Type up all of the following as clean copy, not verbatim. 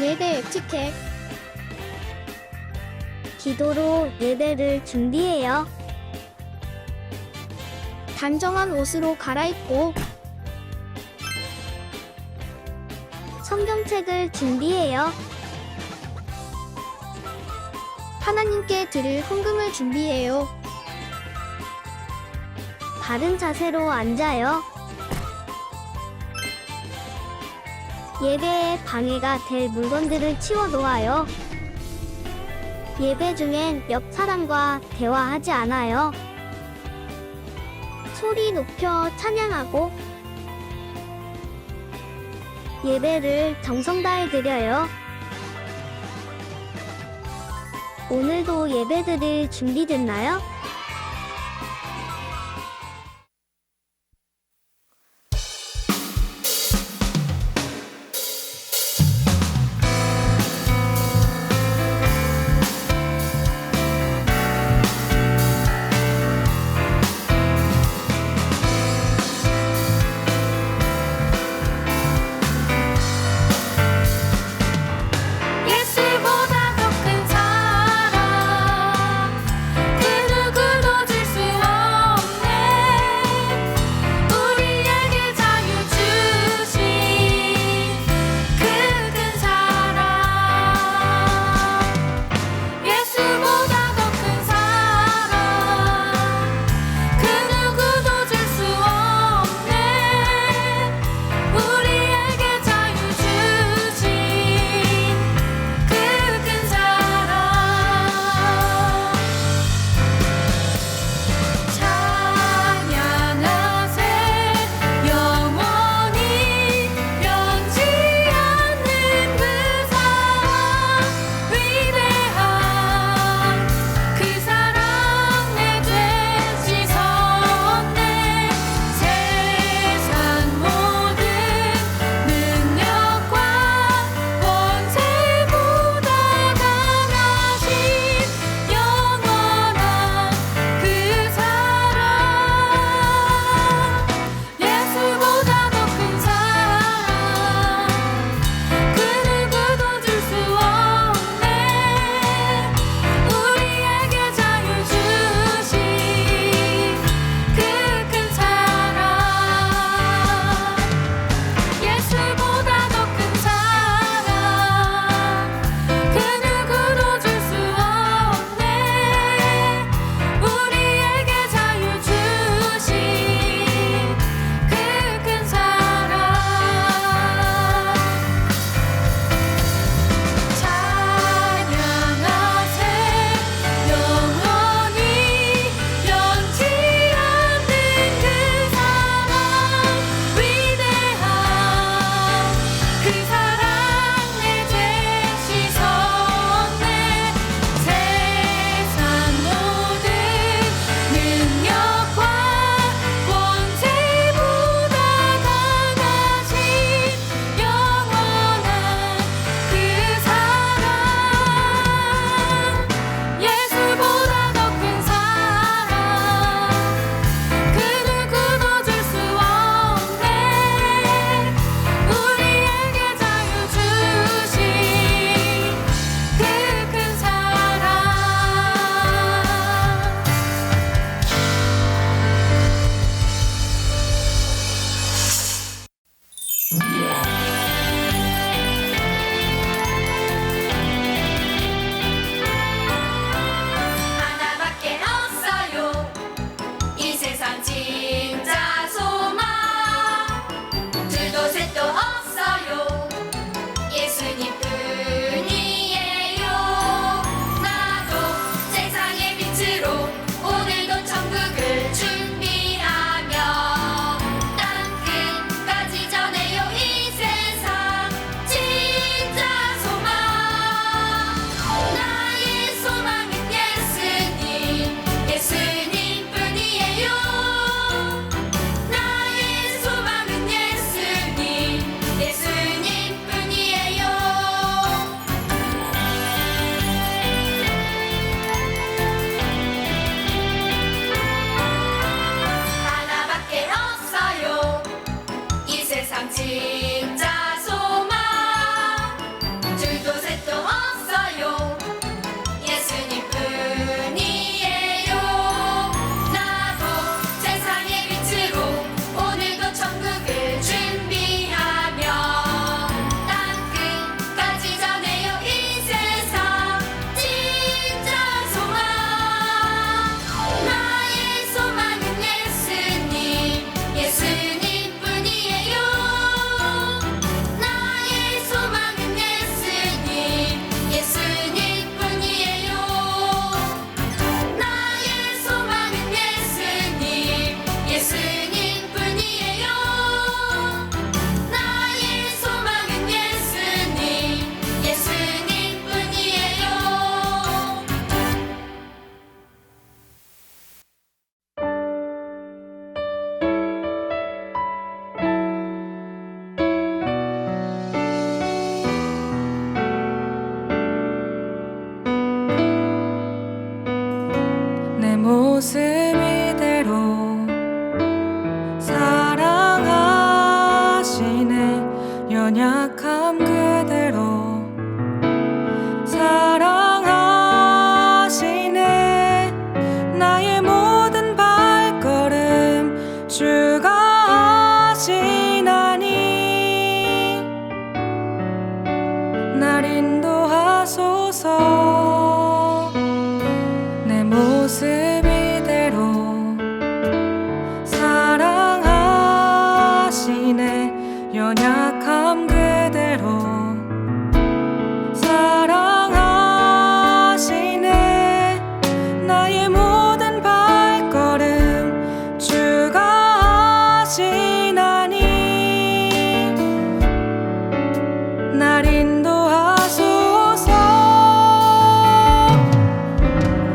예배 에티켓. 기도로 예배를 준비해요. 단정한 옷으로 갈아입고 성경책을 준비해요. 하나님께 드릴 헌금을 준비해요. 바른 자세로 앉아요. 예배에 방해가 될 물건들을 치워 놓아요. 예배 중엔 옆 사람과 대화하지 않아요. 소리 높여 찬양하고 예배를 정성 다해 드려요. 오늘도 예배드릴 준비됐나요? 예수보다 더 큰 사랑 그 연약함 그대로 사랑하시네. 나의 모든 발걸음 주가 하시나니 날 인도하소서. 내 모습 이대로 사랑하시네. 연약함 그대로 사랑하시네. 나의 모든 발걸음 주가 하시나니 날 인도하소서.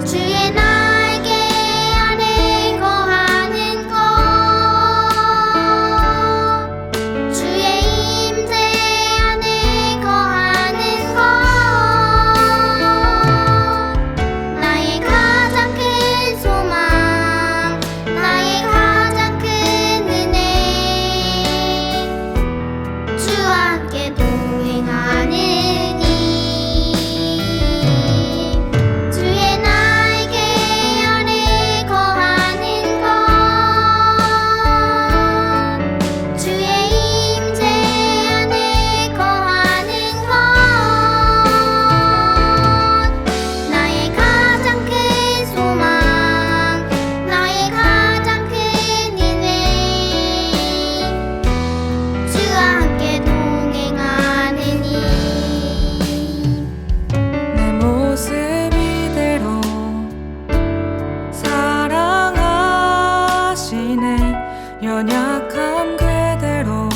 주의 날개 아래 거하는 것, 주의 임재 안에 거하는 것, 나의 가장 큰 소망, 나의 가장 큰 은혜, 주와 함께 동행하느니 주의 날개 아래 거하는 것, 주의 임재 안에 거하는 것, 나의 가장 큰 소망, 나의 가장 큰 은혜, 주와 함께 동행하느니 내 모습 이대로 사랑하시네. 연약함 그대로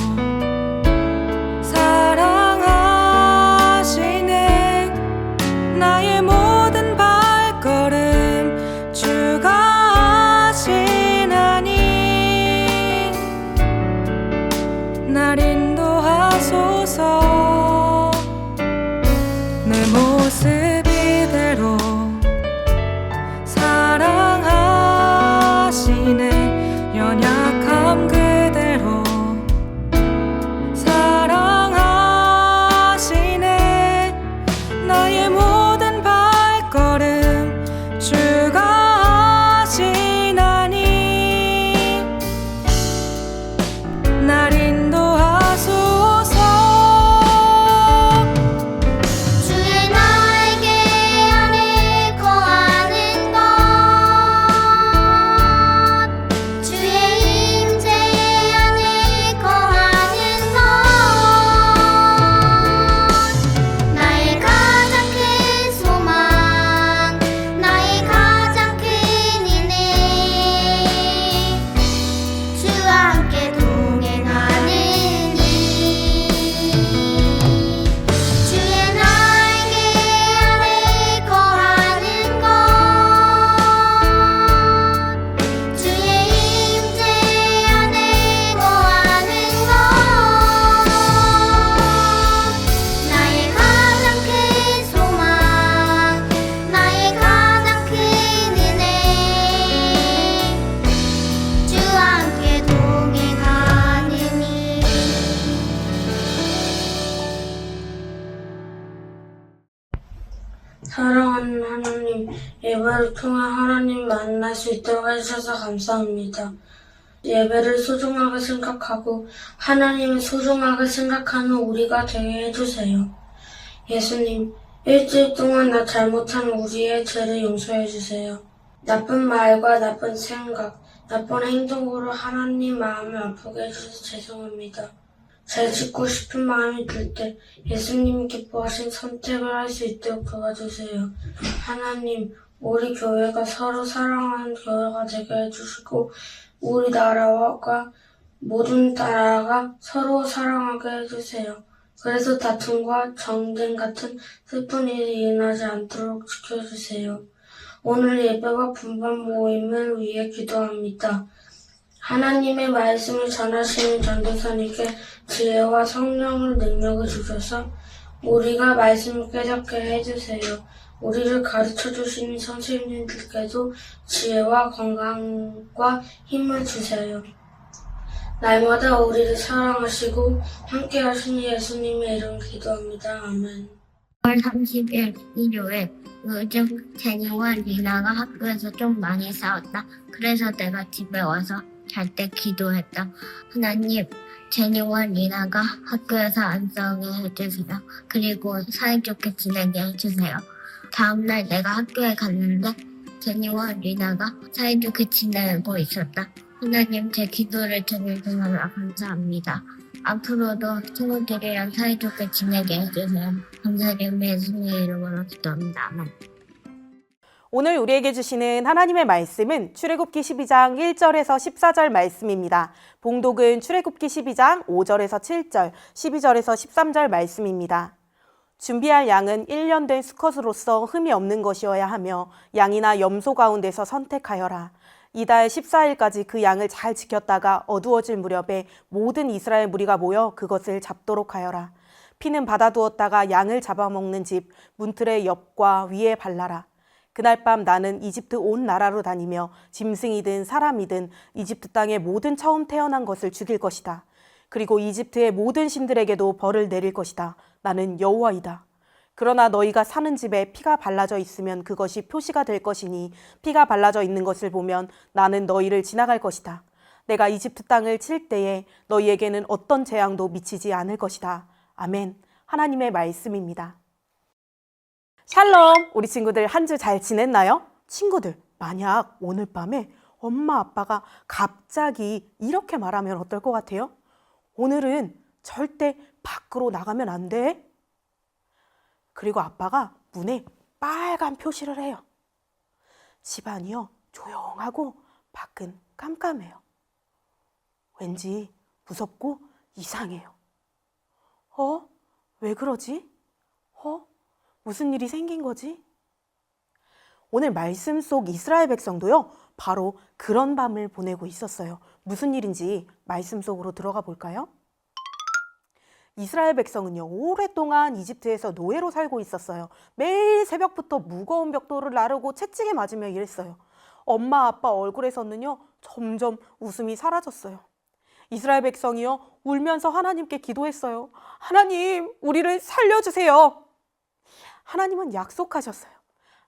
사랑하시네. 나의 모든 발걸음 주가 하시나니 날 인도하소서. 내 모습 이대로 사랑하시네. 연약함 그대로 사랑하시네. 나의 모든 발걸음 주가 하시나니 날 인도하소서. 주의 날개 아래 거하는 것, 주의 임재 안에 거하는 것, 나의 가장 큰 소망, 나의 가장 큰 은혜, 주와 함께 동행하느니 주의 날개 아래 거하는 것, 주의 임재 안에 거하는 것, 나의 가장 큰 소망, 나의 가장 큰 은혜, 주와 함께 동행하느니 사랑하는 하나님, 예배를 통해 하나님 만날 수 있도록 해주셔서 감사합니다. 예배를 소중하게 생각하고 하나님을 소중하게 생각하는 우리가 되게 해주세요. 예수님, 일주일 동안 나 잘못한 우리의 죄를 용서해 주세요. 나쁜 말과 나쁜 생각, 나쁜 행동으로 하나님 마음을 아프게 해주셔서 죄송합니다. 잘 짓고 싶은 마음이 들 때 예수님이 기뻐하신 선택을 할 수 있도록 도와주세요. 하나님, 우리 교회가 서로 사랑하는 교회가 되게 해주시고 우리 나라와 모든 나라가 서로 사랑하게 해주세요. 그래서 다툼과 전쟁 같은 슬픈 일이 일어나지 않도록 지켜주세요. 오늘 예배와 분반 모임을 위해 기도합니다. 하나님의 말씀을 전하시는 전도사님께 지혜와 성령을 능력을 주셔서 우리가 말씀을 깨닫게 해주세요. 우리를 가르쳐주시는 선생님들께도 지혜와 건강과 힘을 주세요. 날마다 우리를 사랑하시고 함께 하시는 예수님의 이름 기도합니다. 아멘. 9월 30일 일요일 요즘 제니와 리나가 학교에서 좀 많이 싸웠다. 그래서 내가 집에 와서 잘 때 기도했다. 하나님, 제니와 리나가 학교에서 안 싸우게 해주세요. 그리고 사이좋게 지내게 해주세요. 다음날 내가 학교에 갔는데 제니와 리나가 사이좋게 지내고 있었다. 하나님, 제 기도를 들어주셔서 감사합니다. 앞으로도 친구들이랑 사이좋게 지내게 해주세요. 감사드리며 예수님의 이름으로 기도합니다. 아멘. 오늘 우리에게 주시는 하나님의 말씀은 출애굽기 12장 1절에서 14절 말씀입니다. 봉독은 출애굽기 12장 5절에서 7절, 12절에서 13절 말씀입니다. 준비할 양은 1년 된 수컷으로서 흠이 없는 것이어야 하며 양이나 염소 가운데서 선택하여라. 이달 14일까지 그 양을 잘 지켰다가 어두워질 무렵에 모든 이스라엘 무리가 모여 그것을 잡도록 하여라. 피는 받아두었다가 양을 잡아먹는 집 문틀의 옆과 위에 발라라. 그날 밤 나는 이집트 온 나라로 다니며 짐승이든 사람이든 이집트 땅의 모든 처음 태어난 것을 죽일 것이다. 그리고 이집트의 모든 신들에게도 벌을 내릴 것이다. 나는 여호와이다. 그러나 너희가 사는 집에 피가 발라져 있으면 그것이 표시가 될 것이니 피가 발라져 있는 것을 보면 나는 너희를 지나갈 것이다. 내가 이집트 땅을 칠 때에 너희에게는 어떤 재앙도 미치지 않을 것이다. 아멘. 하나님의 말씀입니다. 샬롬! 우리 친구들 한 주 잘 지냈나요? 친구들, 만약 오늘 밤에 엄마 아빠가 갑자기 이렇게 말하면 어떨 것 같아요? 오늘은 절대 밖으로 나가면 안 돼. 그리고 아빠가 문에 빨간 표시를 해요. 집안이요, 조용하고 밖은 깜깜해요. 왠지 무섭고 이상해요. 왜 그러지? 무슨 일이 생긴 거지? 오늘 말씀 속 이스라엘 백성도요, 바로 그런 밤을 보내고 있었어요. 무슨 일인지 말씀 속으로 들어가 볼까요? 이스라엘 백성은요, 오랫동안 이집트에서 노예로 살고 있었어요. 매일 새벽부터 무거운 벽돌을 나르고 채찍에 맞으며 일했어요. 엄마 아빠 얼굴에서는요, 점점 웃음이 사라졌어요. 이스라엘 백성이요, 울면서 하나님께 기도했어요. 하나님, 우리를 살려주세요. 하나님은 약속하셨어요.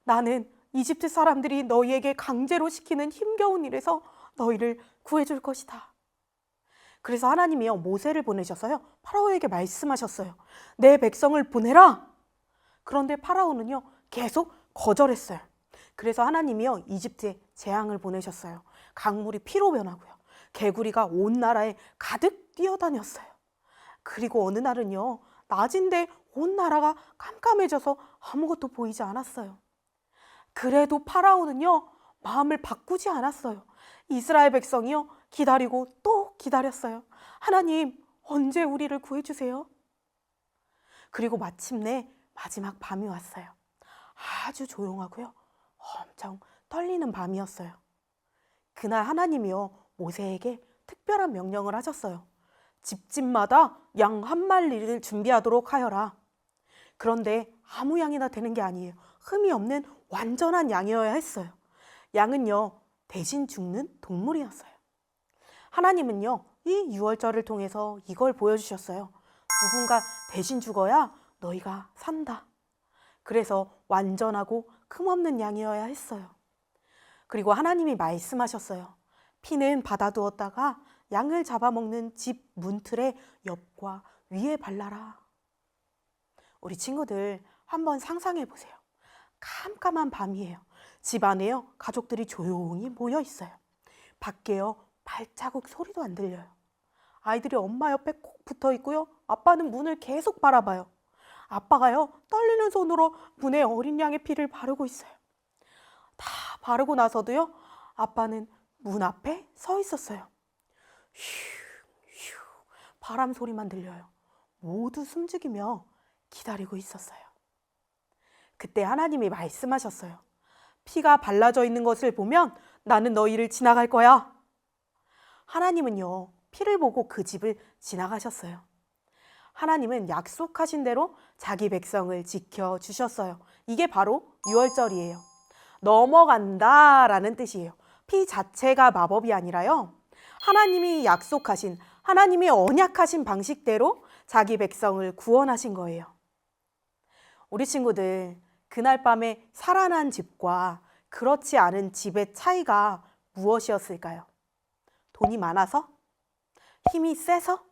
나는 이집트 사람들이 너희에게 강제로 시키는 힘겨운 일에서 너희를 구해줄 것이다. 그래서 하나님이요, 모세를 보내셔서요, 파라오에게 말씀하셨어요. 내 백성을 보내라. 그런데 파라오는요, 계속 거절했어요. 그래서 하나님이요, 이집트에 재앙을 보내셨어요. 강물이 피로 변하고요, 개구리가 온 나라에 가득 뛰어다녔어요. 그리고 어느 날은요, 낮인데 온 나라가 깜깜해져서 아무것도 보이지 않았어요. 그래도 파라오는요, 마음을 바꾸지 않았어요. 이스라엘 백성이요, 기다리고 또 기다렸어요. 하나님, 언제 우리를 구해주세요? 그리고 마침내 마지막 밤이 왔어요. 아주 조용하고요, 엄청 떨리는 밤이었어요. 그날 하나님이요, 모세에게 특별한 명령을 하셨어요. 집집마다 양 한 마리를 준비하도록 하여라. 그런데 아무 양이나 되는 게 아니에요. 흠이 없는 완전한 양이어야 했어요. 양은요, 대신 죽는 동물이었어요. 하나님은요, 이 유월절을 통해서 이걸 보여주셨어요. 누군가 대신 죽어야 너희가 산다. 그래서 완전하고 흠없는 양이어야 했어요. 그리고 하나님이 말씀하셨어요. 피는 받아두었다가 양을 잡아먹는 집 문틀의 옆과 위에 발라라. 우리 친구들 한번 상상해 보세요. 깜깜한 밤이에요. 집 안에요, 가족들이 조용히 모여 있어요. 밖에요, 발자국 소리도 안 들려요. 아이들이 엄마 옆에 꼭 붙어 있고요, 아빠는 문을 계속 바라봐요. 아빠가요, 떨리는 손으로 문에 어린 양의 피를 바르고 있어요. 다 바르고 나서도요, 아빠는 문 앞에 서 있었어요. 휴, 바람 소리만 들려요. 모두 숨죽이며 기다리고 있었어요. 그때 하나님이 말씀하셨어요. 피가 발라져 있는 것을 보면 나는 너희를 지나갈 거야. 하나님은요, 피를 보고 그 집을 지나가셨어요. 하나님은 약속하신 대로 자기 백성을 지켜주셨어요. 이게 바로 유월절이에요. 넘어간다라는 뜻이에요. 피 자체가 마법이 아니라요, 하나님이 약속하신, 하나님이 언약하신 방식대로 자기 백성을 구원하신 거예요. 우리 친구들, 그날 밤에 살아난 집과 그렇지 않은 집의 차이가 무엇이었을까요? 돈이 많아서? 힘이 세서?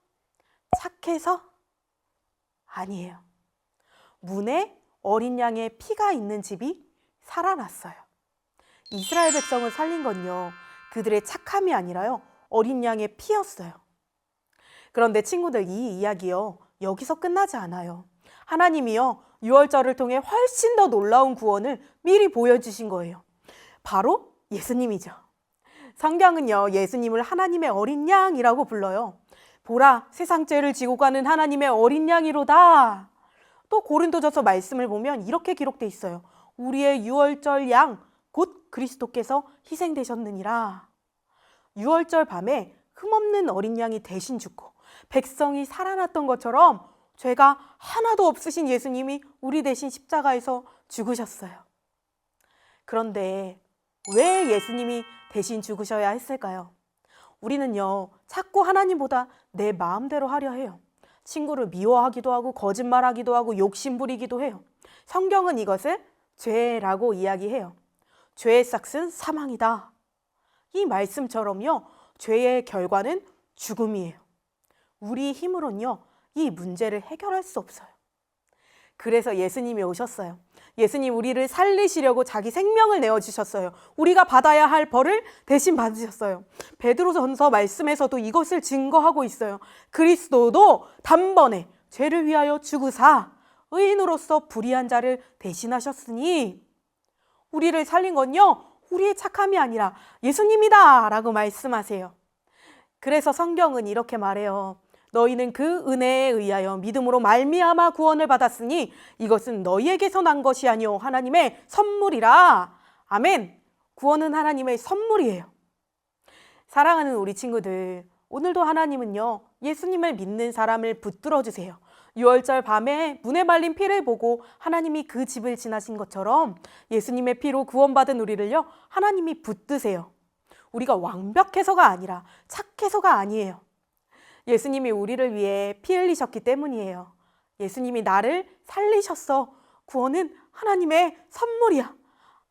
착해서? 아니에요. 문에 어린 양의 피가 있는 집이 살아났어요. 이스라엘 백성을 살린 건요, 그들의 착함이 아니라요, 어린 양의 피였어요. 그런데 친구들, 이 이야기요, 여기서 끝나지 않아요. 하나님이요, 유월절을 통해 훨씬 더 놀라운 구원을 미리 보여주신 거예요. 바로 예수님이죠. 성경은요, 예수님을 하나님의 어린 양이라고 불러요. 보라, 세상 죄를 지고 가는 하나님의 어린 양이로다. 또 고린도전서 말씀을 보면 이렇게 기록돼 있어요. 우리의 유월절 양, 곧 그리스도께서 희생되셨느니라. 유월절 밤에 흠없는 어린 양이 대신 죽고 백성이 살아났던 것처럼 죄가 하나도 없으신 예수님이 우리 대신 십자가에서 죽으셨어요. 그런데 왜 예수님이 대신 죽으셔야 했을까요? 우리는요, 자꾸 하나님보다 내 마음대로 하려 해요. 친구를 미워하기도 하고 거짓말하기도 하고 욕심부리기도 해요. 성경은 이것을 죄라고 이야기해요. 죄의 삭은 사망이다. 이 말씀처럼요, 죄의 결과는 죽음이에요. 우리 힘으로는요, 이 문제를 해결할 수 없어요. 그래서 예수님이 오셨어요. 예수님 우리를 살리시려고 자기 생명을 내어주셨어요. 우리가 받아야 할 벌을 대신 받으셨어요. 베드로전서 말씀에서도 이것을 증거하고 있어요. 그리스도도 단번에 죄를 위하여 죽으사 의인으로서 불의한 자를 대신하셨으니 우리를 살린 건요, 우리의 착함이 아니라 예수님이다 라고 말씀하세요. 그래서 성경은 이렇게 말해요. 너희는 그 은혜에 의하여 믿음으로 말미암아 구원을 받았으니 이것은 너희에게서 난 것이 아니오 하나님의 선물이라. 아멘. 구원은 하나님의 선물이에요. 사랑하는 우리 친구들, 오늘도 하나님은요, 예수님을 믿는 사람을 붙들어 주세요. 유월절 밤에 문에 말린 피를 보고 하나님이 그 집을 지나신 것처럼 예수님의 피로 구원받은 우리를요, 하나님이 붙드세요. 우리가 완벽해서가 아니라 착해서가 아니에요. 예수님이 우리를 위해 피 흘리셨기 때문이에요. 예수님이 나를 살리셨어. 구원은 하나님의 선물이야.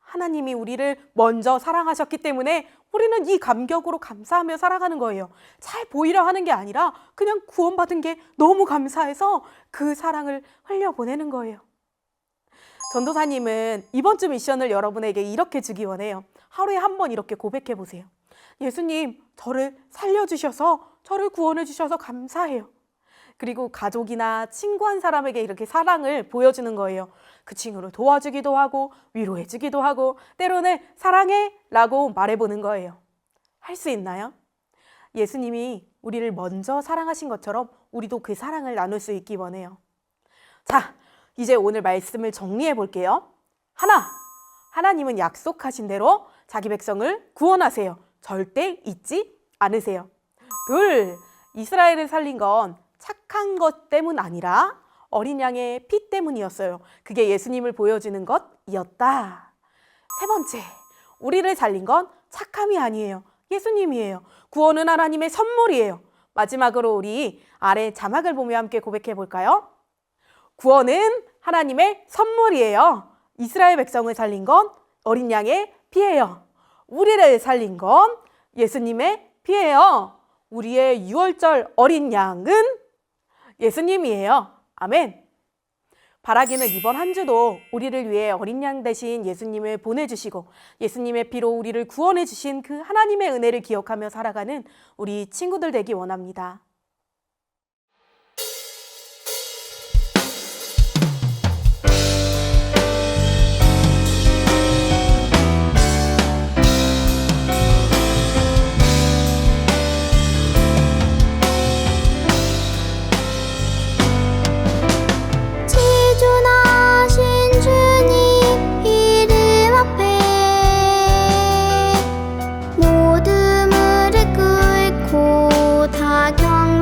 하나님이 우리를 먼저 사랑하셨기 때문에 우리는 이 감격으로 감사하며 살아가는 거예요. 잘 보이려 하는 게 아니라 그냥 구원받은 게 너무 감사해서 그 사랑을 흘려보내는 거예요. 전도사님은 이번 주 미션을 여러분에게 이렇게 주기 원해요. 하루에 한 번 이렇게 고백해 보세요. 예수님, 저를 살려주셔서, 저를 구원해 주셔서 감사해요. 그리고 가족이나 친구 한 사람에게 이렇게 사랑을 보여주는 거예요. 그 친구를 도와주기도 하고 위로해 주기도 하고 때로는 사랑해 라고 말해보는 거예요. 할 수 있나요? 예수님이 우리를 먼저 사랑하신 것처럼 우리도 그 사랑을 나눌 수 있기 원해요. 자, 이제 오늘 말씀을 정리해 볼게요. 하나님은 약속하신 대로 자기 백성을 구원하세요. 절대 잊지 않으세요. 2, 이스라엘을 살린 건 착한 것 때문 아니라 어린 양의 피 때문이었어요. 그게 예수님을 보여주는 것이었다. 3번째, 우리를 살린 건 착함이 아니에요. 예수님이에요. 구원은 하나님의 선물이에요. 마지막으로 우리 아래 자막을 보며 함께 고백해 볼까요? 구원은 하나님의 선물이에요. 이스라엘 백성을 살린 건 어린 양의 피예요. 우리를 살린 건 예수님의 피예요. 우리의 유월절 어린 양은 예수님이에요. 아멘. 바라기는 이번 한 주도 우리를 위해 어린 양 대신 예수님을 보내주시고 예수님의 피로 우리를 구원해 주신 그 하나님의 은혜를 기억하며 살아가는 우리 친구들 되기 원합니다. 지존하신 주님 이름 앞에 모든 무릎 꿇고 다 경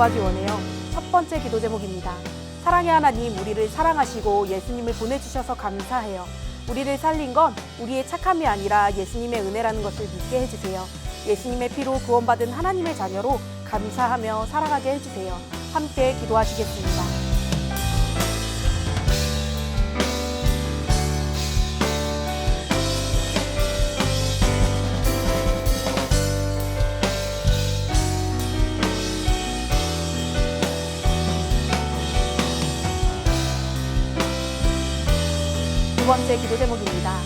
기도하기 원해요. 첫 번째 기도 제목입니다. 사랑의 하나님, 우리를 사랑하시고 예수님을 보내주셔서 감사해요. 우리를 살린 건 우리의 착함이 아니라 예수님의 은혜라는 것을 믿게 해주세요. 예수님의 피로 구원받은 하나님의 자녀로 감사하며 살아가게 해주세요. 함께 기도하시겠습니다. 두 번째 기도 제목입니다.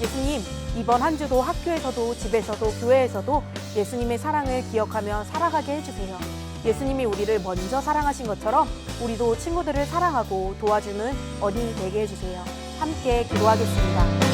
예수님, 이번 한 주도 학교에서도 집에서도 교회에서도 예수님의 사랑을 기억하며 살아가게 해주세요. 예수님이 우리를 먼저 사랑하신 것처럼 우리도 친구들을 사랑하고 도와주는 어린이 되게 해주세요. 함께 기도하겠습니다.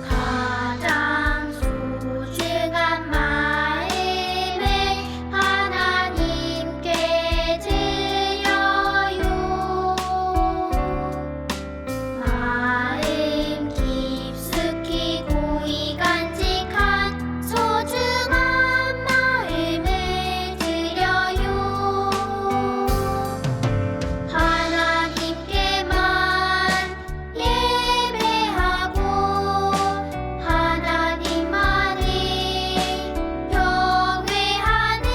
가장 소중한 마음을 하나님께 드려요. 마음 깊숙이 고이 간직한 소중한 마음을 드려요. 하나님께만 예배하고 하나님만을 경외하는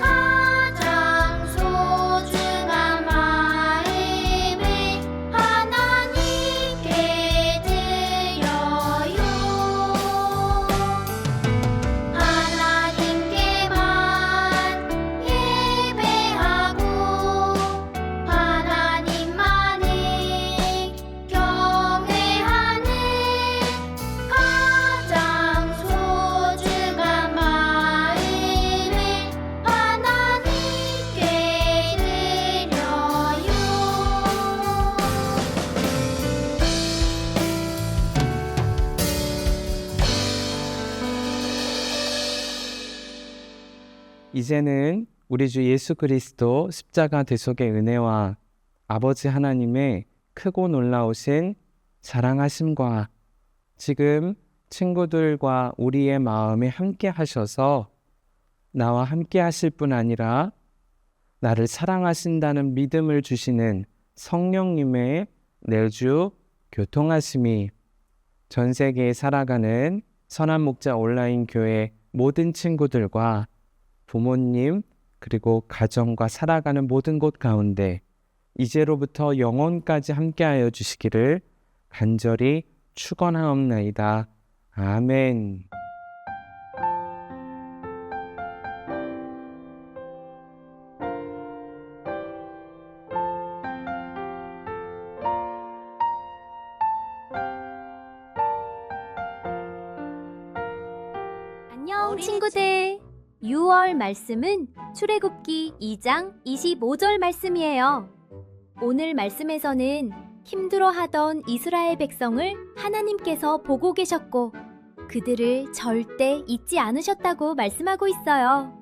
가장 소중한 마음을 하나님께 드려요. 하나님께만 예배하고 하나님만을 경외하는 가장 소중한 마음을 하나님께 드려요. 이제는 우리 주 예수 그리스도 십자가 대속의 은혜와 아버지 하나님의 크고 놀라우신 사랑하심과 지금 친구들과 우리의 마음에 함께 하셔서 나와 함께 하실 뿐 아니라 나를 사랑하신다는 믿음을 주시는 성령님의 내주 교통하심이 전 세계에 살아가는 선한 목자 온라인 교회 모든 친구들과 부모님 그리고 가정과 살아가는 모든 곳 가운데 이제로부터 영원까지 함께하여 주시기를 간절히 축원하옵나이다. 아멘. 안녕 친구들. 6월 말씀은 출애굽기 2장 25절 말씀이에요. 오늘 말씀에서는 힘들어하던 이스라엘 백성을 하나님께서 보고 계셨고 그들을 절대 잊지 않으셨다고 말씀하고 있어요.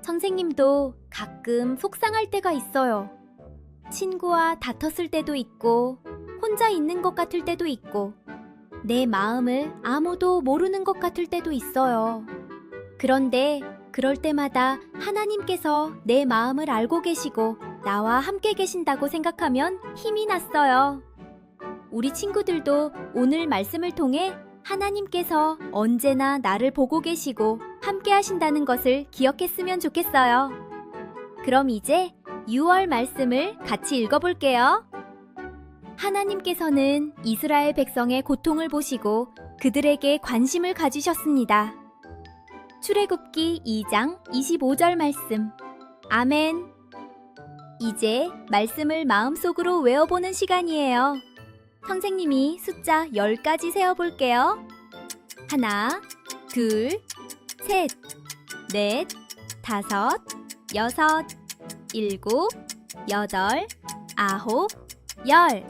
선생님도 가끔 속상할 때가 있어요. 친구와 다퉜을 때도 있고 혼자 있는 것 같을 때도 있고 내 마음을 아무도 모르는 것 같을 때도 있어요. 그런데 그럴 때마다 하나님께서 내 마음을 알고 계시고 나와 함께 계신다고 생각하면 힘이 났어요. 우리 친구들도 오늘 말씀을 통해 하나님께서 언제나 나를 보고 계시고 함께 하신다는 것을 기억했으면 좋겠어요. 그럼 이제 6월 말씀을 같이 읽어볼게요. 하나님께서는 이스라엘 백성의 고통을 보시고 그들에게 관심을 가지셨습니다. 출애굽기 2장 25절 말씀. 아멘. 이제 말씀을 마음속으로 외워보는 시간이에요. 선생님이 숫자 10까지 세어볼게요. 하나, 둘, 셋, 넷, 다섯, 여섯, 일곱, 여덟, 아홉, 열.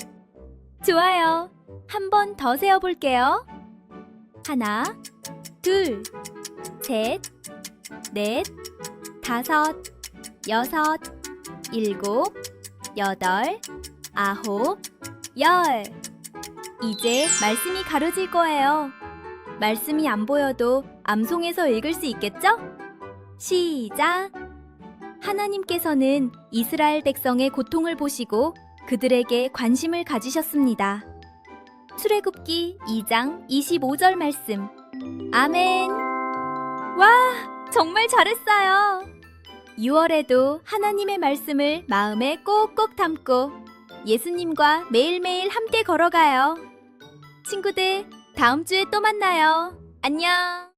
좋아요. 한 번 더 세어볼게요. 하나, 둘, 셋, 넷, 다섯, 여섯, 일곱, 여덟, 아홉, 열. 이제 말씀이 가려질 거예요. 말씀이 안 보여도 암송해서 읽을 수 있겠죠? 시작! 하나님께서는 이스라엘 백성의 고통을 보시고 그들에게 관심을 가지셨습니다. 출애굽기 2장 25절 말씀. 아멘! 와! 정말 잘했어요! 6월에도 하나님의 말씀을 마음에 꼭꼭 담고 예수님과 매일매일 함께 걸어가요. 친구들, 다음 주에 또 만나요. 안녕!